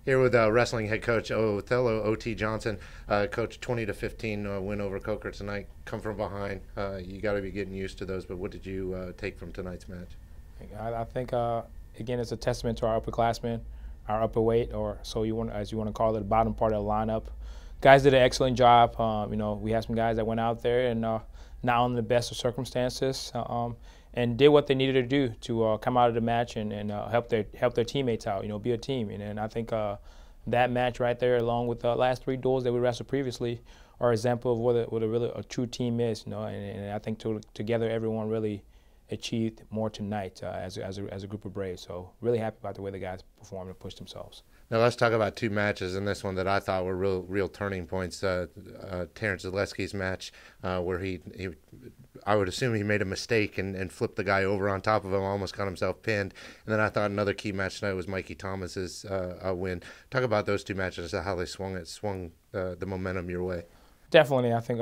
Here with wrestling head coach Othello O.T. Johnson. Coach, 20-15 win over Coker tonight. Come from behind. You got to be getting used to those. But what did you take from tonight's match? I think again, it's a testament to our upperclassmen, our upper weight, or so you want, as you want to call it, the bottom part of the lineup. Guys did an excellent job. We had some guys that went out there and not on the best of circumstances, and did what they needed to do to come out of the match and help their teammates out. Be a team. And I think that match right there, along with the last three duels that we wrestled previously, are an example of what a true team is. And I think together everyone really achieved more tonight as a group of Braves. So really happy about the way the guys performed and pushed themselves. Now let's talk about two matches in this one that I thought were real turning points. Terrence Zaleski's match, where he I would assume he made a mistake and flipped the guy over on top of him, almost got himself pinned. And then I thought another key match tonight was Mikey Thomas's win. Talk about those two matches, how they swung the momentum your way. Definitely, I think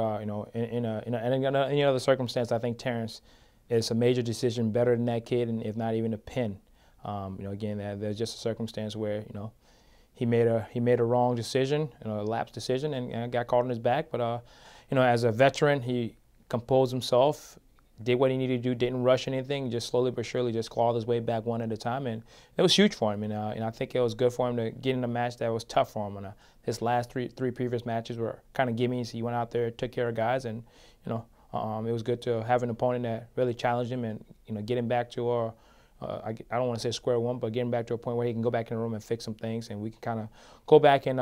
in any other circumstance, I think Terrence is a major decision better than that kid, and if not even a pin. Again, there's just a circumstance where he made a wrong decision, a lapse decision, and got caught on his back. But as a veteran, he composed himself, did what he needed to do, didn't rush anything, just slowly but surely just clawed his way back one at a time, and it was huge for him. And I think it was good for him to get in a match that was tough for him. And his last three previous matches were kind of gimmies. He went out there, took care of guys, and it was good to have an opponent that really challenged him and get him back to I don't want to say square one, but getting back to a point where he can go back in the room and fix some things, and we can kind of go back and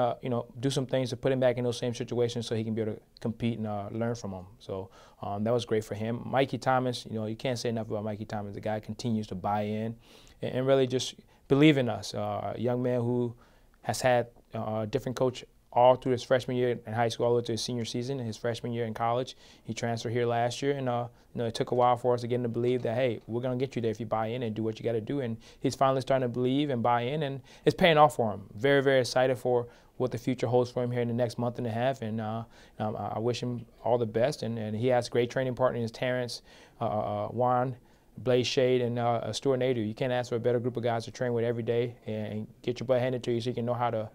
do some things to put him back in those same situations so he can be able to compete and learn from them. So that was great for him. Mikey Thomas, you can't say enough about Mikey Thomas. The guy continues to buy in and really just believe in us. A young man who has had a different coach all through his freshman year in high school, all the way to his senior season, his freshman year in college. He transferred here last year, and it took a while for us to get him to believe that, hey, we're going to get you there if you buy in and do what you got to do. And he's finally starting to believe and buy in, and it's paying off for him. Very, very excited for what the future holds for him here in the next month and a half, and I wish him all the best. And he has great training partners, Terrence, Juan, Blaze Shade, and Stuart Nadeau. You can't ask for a better group of guys to train with every day and get your butt handed to you so you can know how to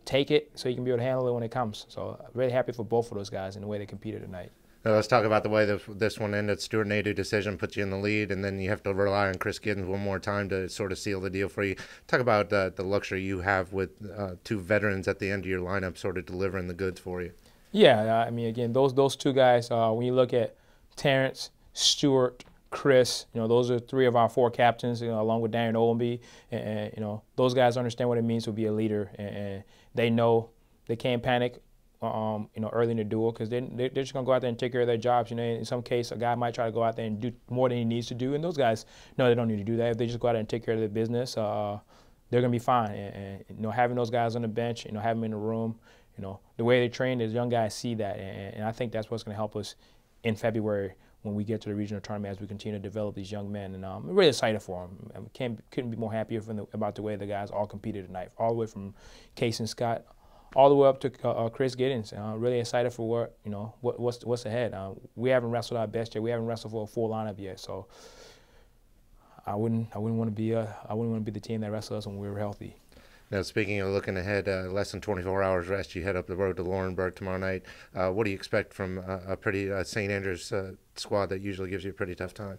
take it, so you can be able to handle it when it comes. So really happy for both of those guys and the way they competed tonight. Now let's talk about the way this one ended. Stuart Nadeau decision puts you in the lead, and then you have to rely on Chris Giddens one more time to sort of seal the deal for you. Talk about the luxury you have with two veterans at the end of your lineup sort of delivering the goods for you. Yeah, again, those two guys, when you look at Terrence, Stuart, Chris, those are three of our four captains, along with Darren Owenby, and those guys understand what it means to be a leader, and they know they can't panic, early in the duel, because they're just gonna go out there and take care of their jobs. In some case, a guy might try to go out there and do more than he needs to do, and those guys know they don't need to do that. If they just go out there and take care of their business, they're gonna be fine. And having those guys on the bench, having them in the room, the way they train, these young guys see that, and I think that's what's gonna help us in February when we get to the regional tournament as we continue to develop these young men. And I'm really excited for them. And couldn't be more happier about the way the guys all competed tonight, all the way from Case and Scott, all the way up to Chris Giddens. Really excited for what's ahead. We haven't wrestled our best yet. We haven't wrestled for a full lineup yet. So I wouldn't want to be the team that wrestled us when we were healthy. Now, speaking of looking ahead, less than 24 hours rest, you head up the road to Laurinburg tomorrow night. What do you expect from a pretty St. Andrews squad that usually gives you a pretty tough time?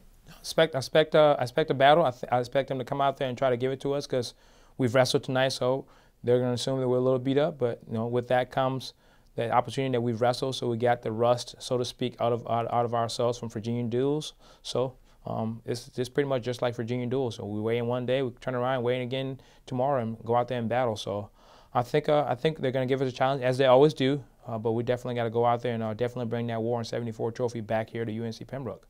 I expect a battle. I expect them to come out there and try to give it to us because we've wrestled tonight, so they're going to assume that we're a little beat up. But with that comes the opportunity that we've wrestled, so we got the rust, so to speak, out of ourselves from Virginia duels. So it's pretty much just like Virginia duels. So we weigh in one day, we turn around, weigh in again tomorrow, and go out there and battle. So I think they're going to give us a challenge, as they always do. But we definitely got to go out there and definitely bring that War in '74 trophy back here to UNC Pembroke.